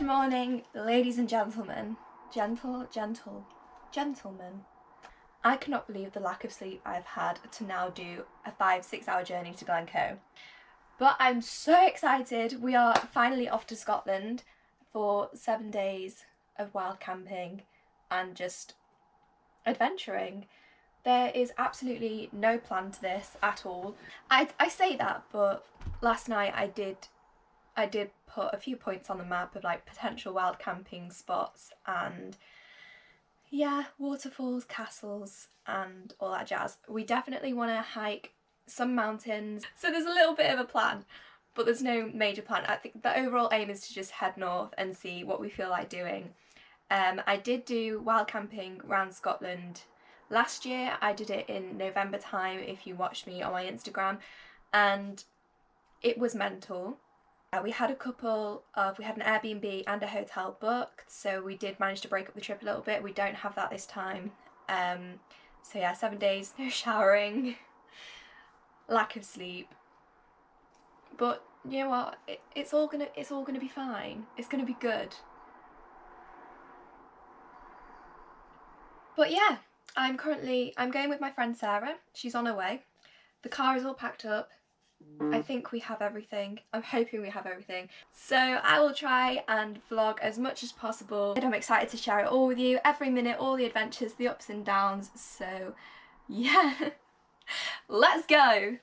morning, ladies and gentlemen. Gentlemen. I cannot believe the lack of sleep I've had to now do a 5-6 hour journey to Glencoe. But I'm so excited. We are finally off to Scotland for 7 days of wild camping and just adventuring. There is absolutely no plan to this at all. I say that, but last night I did put a few points on the map of like potential wild camping spots and yeah, waterfalls, castles and all that jazz. We definitely want to hike some mountains, so there's a little bit of a plan, but there's no major plan. I think the overall aim is to just head north and see what we feel like doing. I did do wild camping around Scotland last year. I did it in November time if you watched me on my Instagram, and it was mental. We had an Airbnb and a hotel booked, so we did manage to break up the trip a little bit. We don't have that this time. So yeah, 7 days, no showering, lack of sleep. But you know what? It's all gonna be fine. It's gonna be good. But yeah, I'm going with my friend Sarah. She's on her way. The car is all packed up. I think we have everything. I'm hoping we have everything. So I will try and vlog as much as possible. I'm excited to share it all with you, every minute, all the adventures, the ups and downs. So yeah, let's go.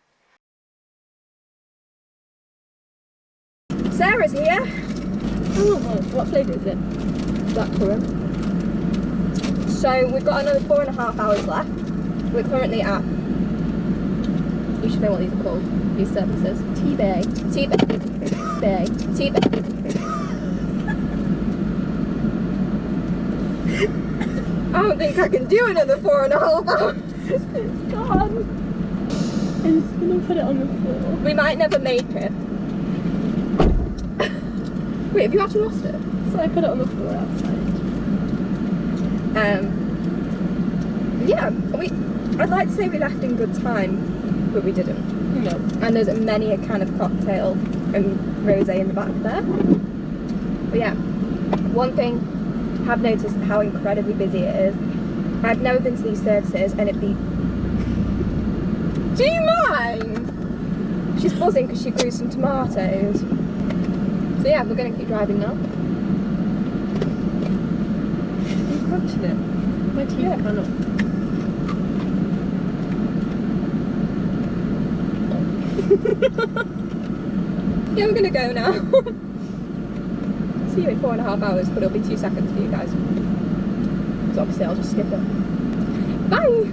Sarah's here. Oh, what flavour is it? Blackcurrant. So we've got another 4.5 hours left. We're currently at, you should know what these are called, these services. T-Bay. I don't think I can do another 4.5 hours. It's gone. I'm just gonna put it on the floor. We might never make it. Wait, have you actually lost it? So I put it on the floor outside. Yeah, I'd like to say we left in good time, but we didn't. No. And there's many a kind of cocktail and rosé in the back there. But yeah, one thing, I've noticed how incredibly busy it is. I've never been to these services and it'd be... Do you mind? She's buzzing because she grew some tomatoes. So yeah, we're going to keep driving now. I'm crunching it. My teeth cannot. Yeah, we're gonna go now. See you in 4.5 hours, but it'll be 2 seconds for you guys. So obviously I'll just skip it. Bye!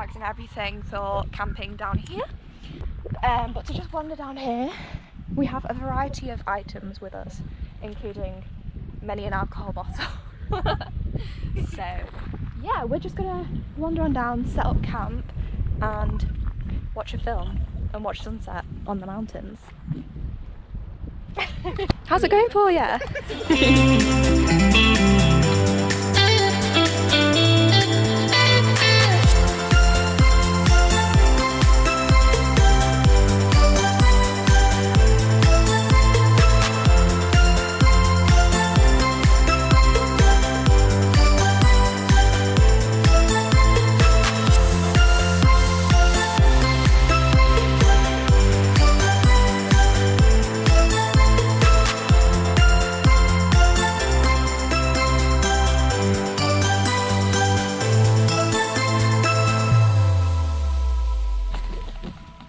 bags and everything for camping down here. But to just wander down here, we have a variety of items with us, including many an alcohol bottle. So yeah, we're just gonna wander on down, set up camp and watch a film and watch sunset on the mountains. How's it going for you?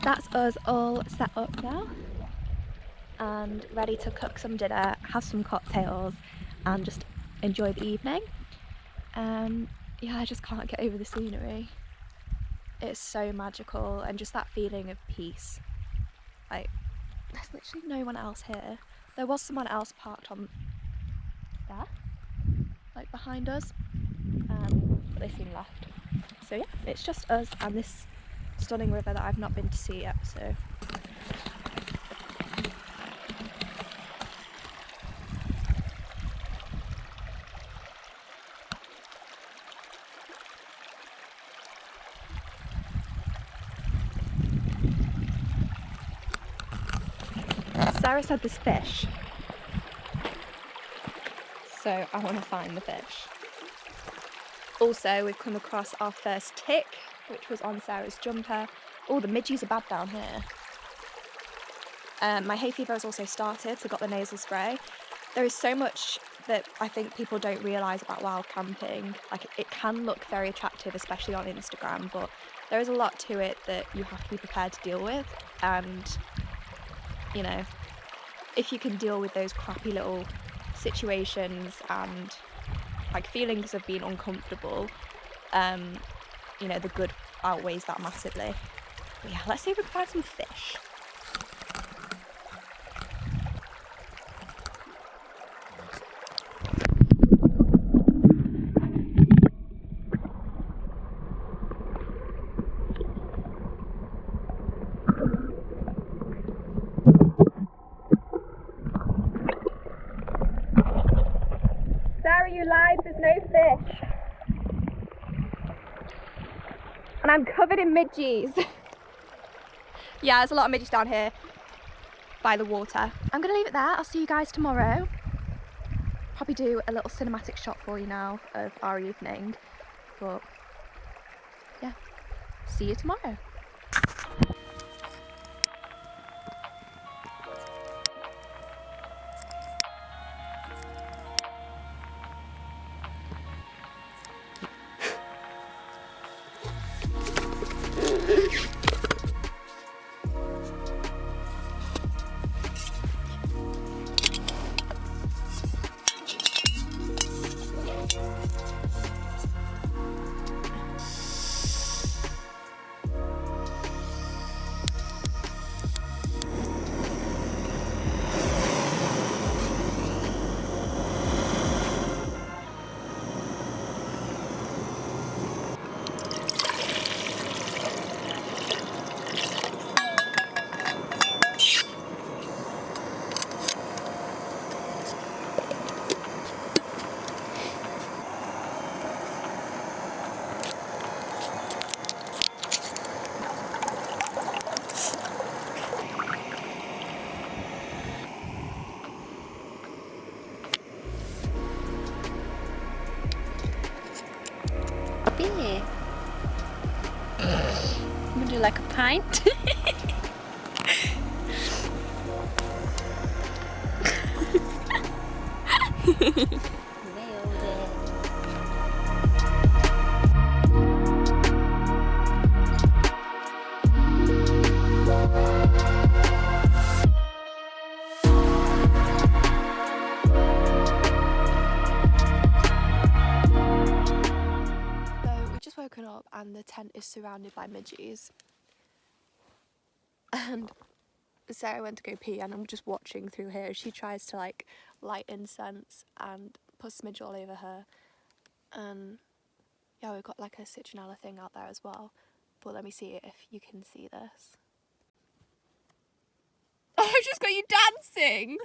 That's us all set up now and ready to cook some dinner, have some cocktails and just enjoy the evening. Yeah, I just can't get over the scenery. It's so magical and just that feeling of peace. Like, there's literally no one else here. There was someone else parked on there, like behind us, but they seem left. So yeah, it's just us and this stunning river that I've not been to see yet, so. Sarah said there's fish, so I want to find the fish. Also, we've come across our first tick, which was on Sarah's jumper. Oh, the midges are bad down here. My hay fever has also started, so got the nasal spray. There is so much that I think people don't realise about wild camping. Like, it can look very attractive, especially on Instagram, but there is a lot to it that you have to be prepared to deal with. And, you know, if you can deal with those crappy little situations and like feelings of being uncomfortable, you know, the good outweighs that massively. But yeah, let's see if we can find some fish. Sarah, you lied, there's no fish. And I'm covered in midges. Yeah, there's a lot of midges down here by the water. I'm gonna leave it there. I'll see you guys tomorrow. Probably do a little cinematic shot for you now of our evening. But yeah, see you tomorrow. I'm gonna do like a pint. Nailed it. Woken up and the tent is surrounded by midges. And Sarah went to go pee and I'm just watching through here. She tries to like light incense and put smidge all over her. And yeah, we've got like a citronella thing out there as well. But let me see if you can see this. Oh, I've just got you dancing!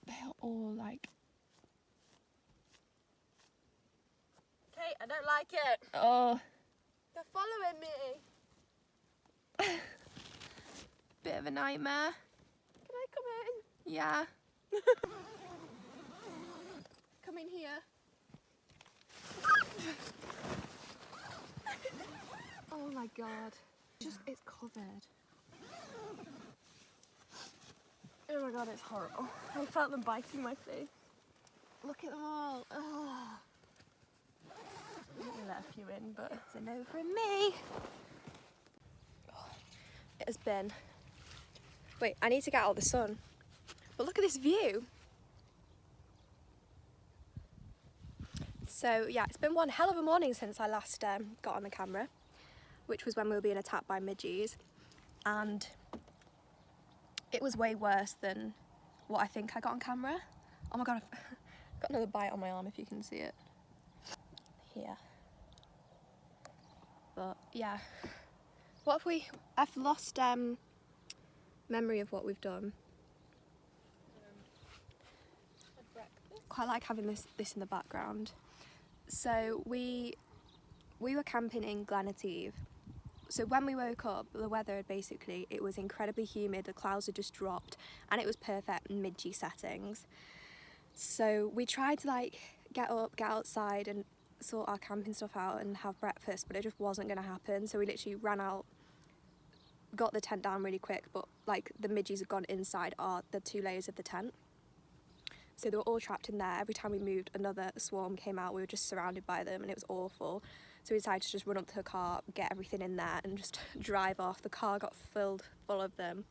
They're all like... Kate, I don't like it. Oh. They're following me. Bit of a nightmare. Can I come in? Yeah. Come in here. Oh my god. It's covered. Oh my god, it's horrible. I felt them biting my face. Look at them all. Oh. I'm gonna let a few in, but It's a no from me. Oh, it has been... Wait, I need to get out the sun. But look at this view. So yeah, it's been one hell of a morning since I last got on the camera, which was when we were being attacked by midges. And it was way worse than what I think I got on camera. Oh my god, I've got another bite on my arm if you can see it. Here. But yeah, what have we... I've lost memory of what we've done. Quite like having this in the background. So we were camping in Glencoe. So when we woke up, the weather had basically, it was incredibly humid, the clouds had just dropped, and it was perfect midgy settings. So we tried to like get up, get outside and sort our camping stuff out and have breakfast, but it just wasn't going to happen. So we literally ran out, got the tent down really quick, but like the midges had gone inside the 2 layers of the tent. So they were all trapped in there. Every time we moved, another swarm came out. We were just surrounded by them and it was awful. So we decided to just run up to the car, get everything in there and just drive off. The car got filled full of them.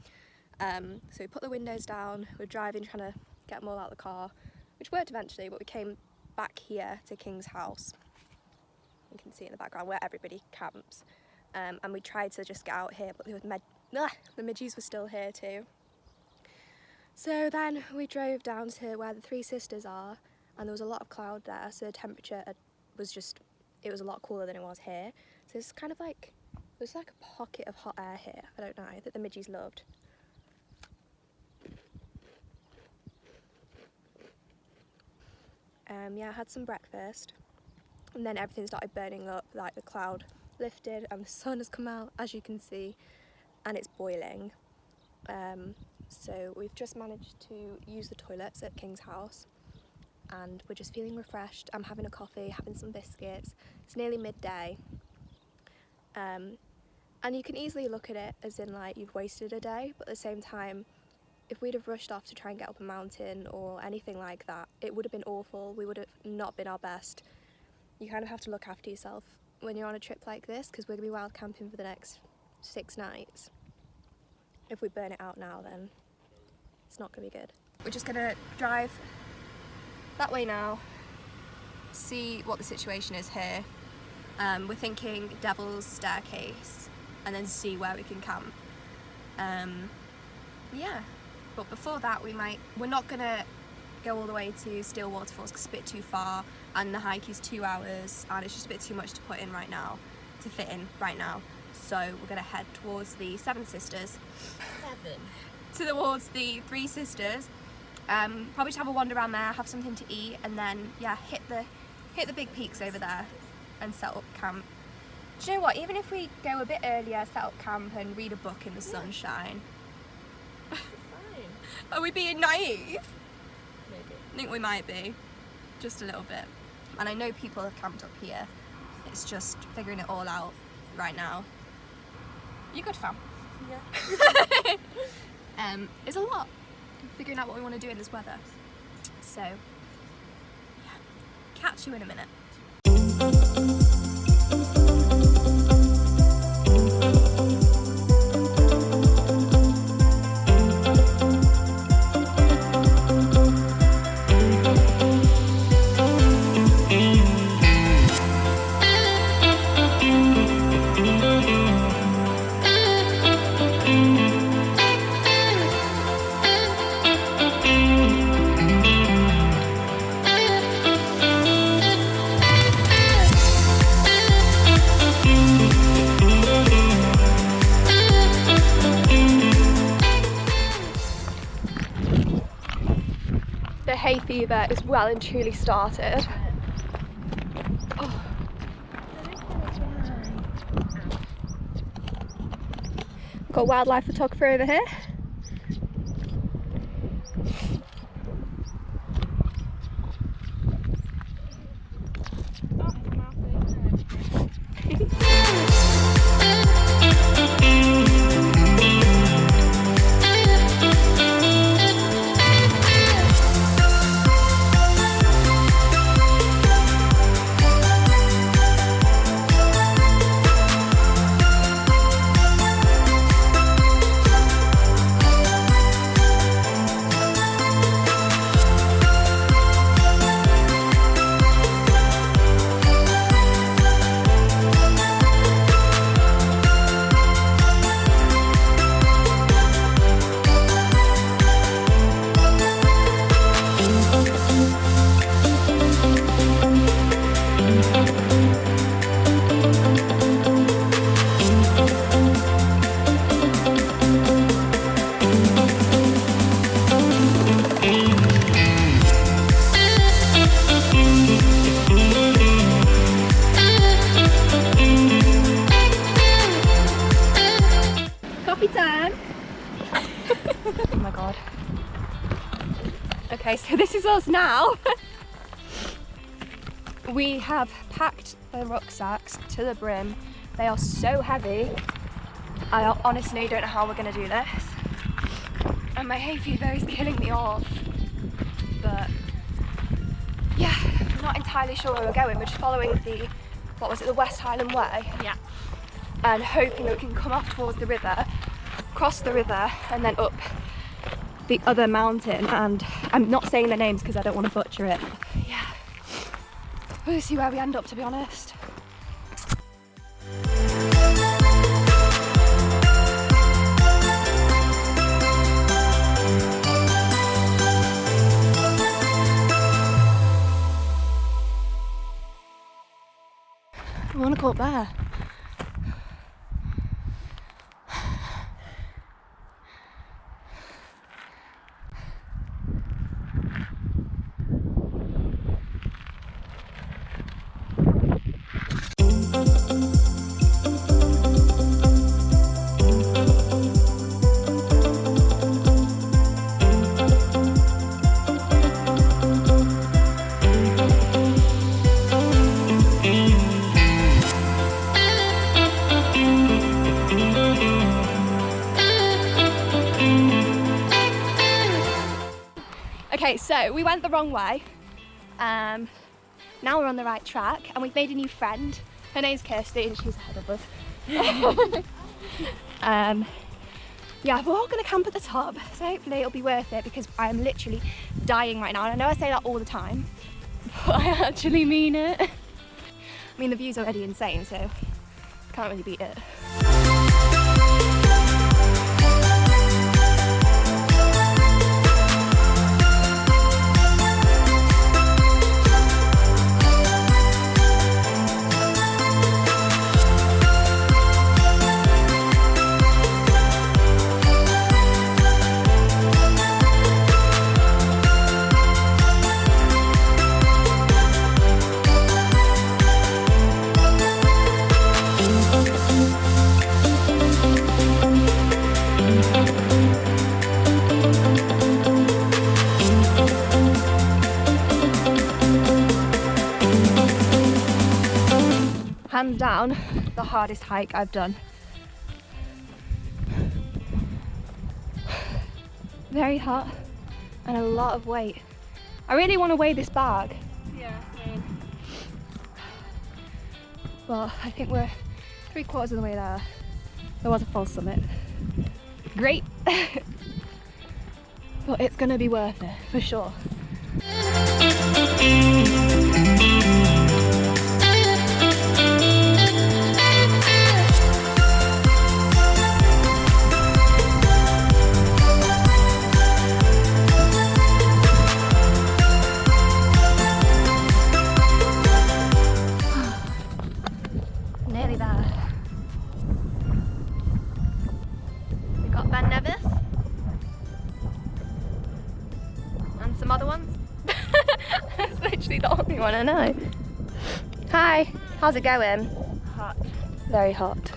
So we put the windows down, we were driving, trying to get them all out of the car, which worked eventually, but we came back here to King's house. You can see in the background where everybody camps. And we tried to just get out here, but the midges were still here too. So then we drove down to where the three sisters are, and there was a lot of cloud there, so the temperature was just, it was a lot cooler than it was here. So it's kind of like, there's like a pocket of hot air here, I don't know, that the midges loved. Yeah, I had some breakfast, and then everything started burning up, like the cloud lifted and the sun has come out, as you can see, and it's boiling. So we've just managed to use the toilets at King's house and we're just feeling refreshed. I'm having a coffee, having some biscuits. It's nearly midday. And you can easily look at it as in like you've wasted a day, but at the same time, if we'd have rushed off to try and get up a mountain or anything like that, it would have been awful. We would have not been our best. You kind of have to look after yourself when you're on a trip like this, because we're going to be wild camping for the next 6 nights. If we burn it out now, then it's not going to be good. We're just going to drive that way now, see what the situation is here. We're thinking Devil's Staircase, and then see where we can camp. Yeah, but before that we're not going to go all the way to Steel Waterfalls because it's a bit too far, and the hike is 2 hours, and it's just a bit too much to put in right now, to fit in right now. So we're going to head towards the Seven Sisters. Towards the Three Sisters. Probably just have a wander around there, have something to eat, and then yeah, hit the big peaks over there and set up camp. Do you know what? Even if we go a bit earlier, set up camp and read a book in the sunshine. Fine. Are we being naive? Maybe. I think we might be, just a little bit. And I know people have camped up here. It's just figuring it all out right now. You good, fam? Yeah. It's a lot figuring out what we want to do in this weather. So, yeah. Catch you in a minute. The hay fever is well and truly started. Oh. Got a wildlife photographer over here. Oh my god. Okay, so this is us now. We have packed the rucksacks to the brim. They are so heavy. I honestly don't know how we're going to do this. And my hay fever is killing me off. But yeah, I'm not entirely sure where we're going. We're just following the, what was it, the West Highland Way? Yeah. And hoping that we can come off towards the river, cross the river, and then up the other mountain. And I'm not saying the names because I don't want to butcher it. Yeah, we'll see where we end up, to be honest. I want to go up there. Okay, so we went the wrong way. Now we're on the right track and we've made a new friend. Her name's Kirsty and she's ahead of us. Yeah, we're all gonna camp at the top, so hopefully it'll be worth it because I am literally dying right now. And I know I say that all the time, but I actually mean it. I mean, the view's already insane, so can't really beat it. Hands down, the hardest hike I've done. Very hot and a lot of weight. I really want to weigh this bag. Yeah, same. But I think we're 3/4 of the way there. There was a false summit. Great. But it's gonna be worth it, for sure. Nearly there. We got Ben Nevis and some other ones. You want to know? Hi, how's it going? Hot. Very hot.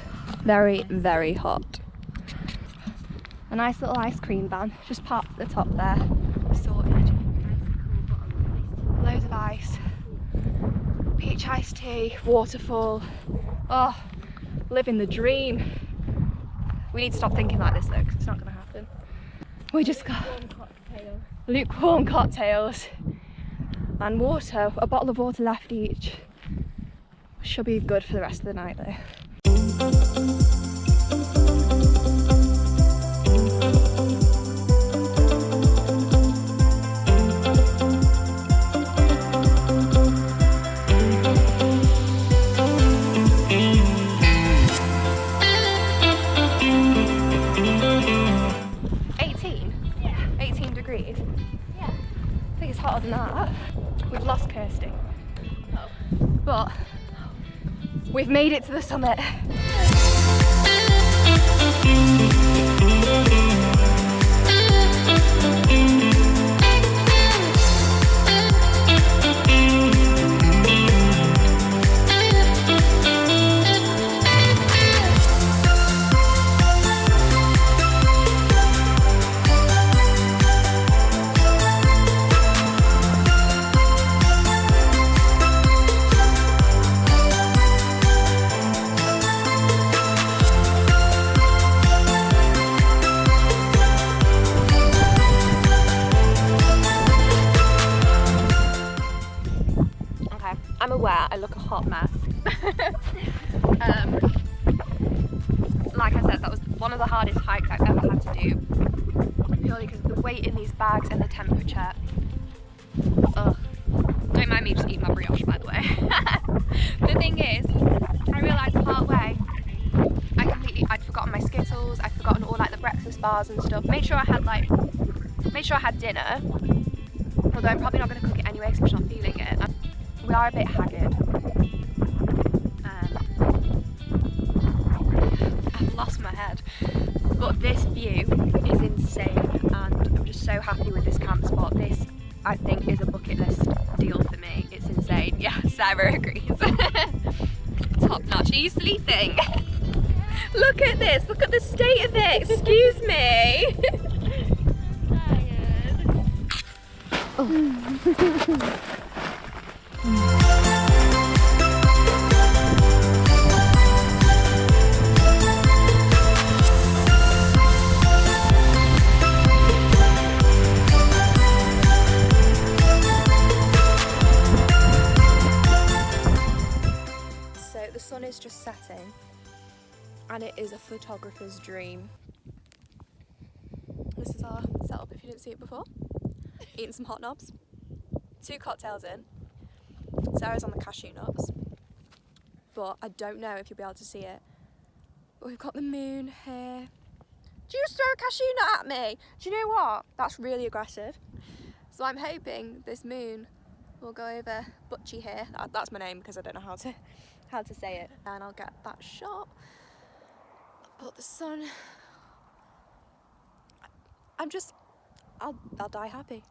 Very, very hot. A nice little ice cream van, just parked at the top there. Sorted. Loads of ice. Peach iced tea, waterfall. Oh, living the dream. We need to stop thinking like this though, because it's not going to happen. We just got lukewarm cocktails and water, a bottle of water left each. Should be good for the rest of the night though. 18 degrees? Yeah. I think it's hotter than that. We've lost Kirsty. Oh. But we've made it to the summit. 'Aware I look a hot mess. Like I said, that was one of the hardest hikes I've ever had to do, purely because of the weight in these bags and the temperature. Ugh. Don't mind me just eating my brioche, by the way. The thing is, I realised part way I'd forgotten my Skittles, I'd forgotten all like the breakfast bars and stuff. Made sure I had dinner, although I'm probably not going to cook it anyway because I'm just not feeling it. We are a bit haggard. I've lost my head. But this view is insane and I'm just so happy with this camp spot. This, I think, is a bucket list deal for me. It's insane. Yeah, Sarah agrees. Top notch. Are you sleeping? Look at this. Look at the state of it. Excuse me. Oh. So the sun is just setting and it is a photographer's dream. This is our setup if you didn't see it before. Eating some hot knobs. 2 cocktails in. Sarah's on the cashew nuts, but I don't know if you'll be able to see it. But we've got the moon here. Do you just throw a cashew nut at me? Do you know what? That's really aggressive. So I'm hoping this moon will go over Butchie here. That's my name because I don't know how to say it. And I'll get that shot. But the sun, I'll die happy.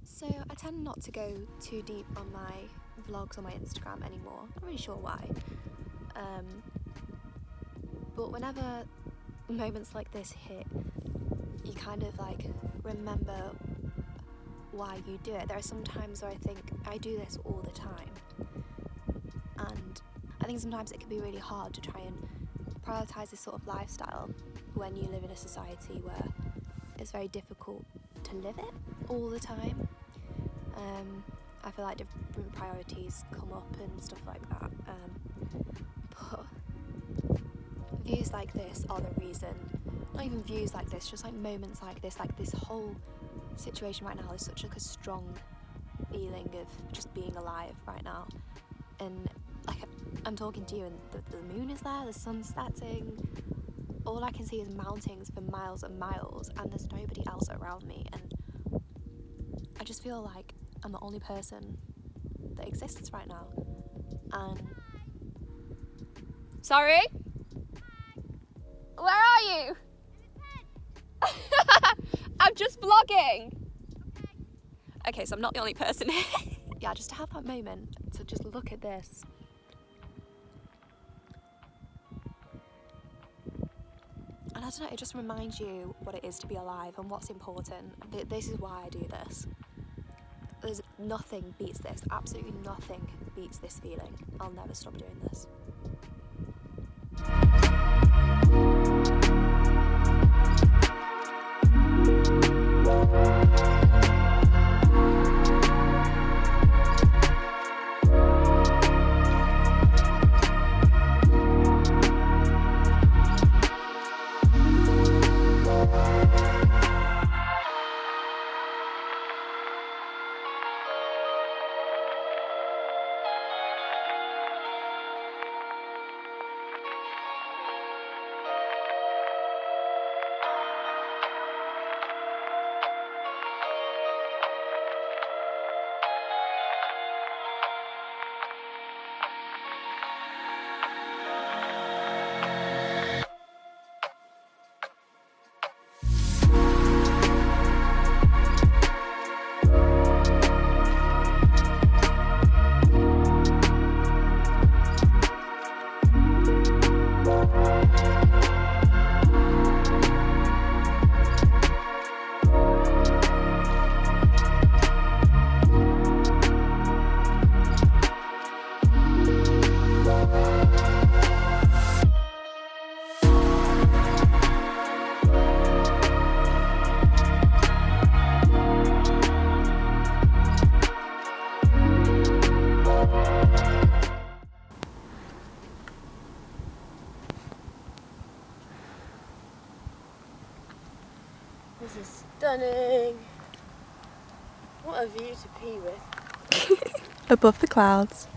So I tend not to go too deep on my vlogs on my Instagram anymore. Not really sure why. But whenever moments like this hit, you you kind of like remember why you do it. There are some times where I think I do this all the time, and I think sometimes it can be really hard to try and prioritise this sort of lifestyle when you live in a society where it's very difficult to live it all the time. I feel like different priorities come up and stuff like that, but views like this are the reason. Not even views like this, just like moments like this whole situation right now is such like a strong feeling of just being alive right now. And like I'm talking to you and the moon is there, the sun's setting, all I can see is mountains for miles and miles, and there's nobody else around me, and I just feel like I'm the only person that exists right now. And sorry? Where are you? I'm just vlogging. Okay, so I'm not the only person here. Yeah, just to have that moment to just look at this. And I don't know, it just reminds you what it is to be alive and what's important. This is why I do this. There's nothing beats this, absolutely nothing beats this feeling. I'll never stop doing this. This is stunning. What a view to pee with. Above the clouds.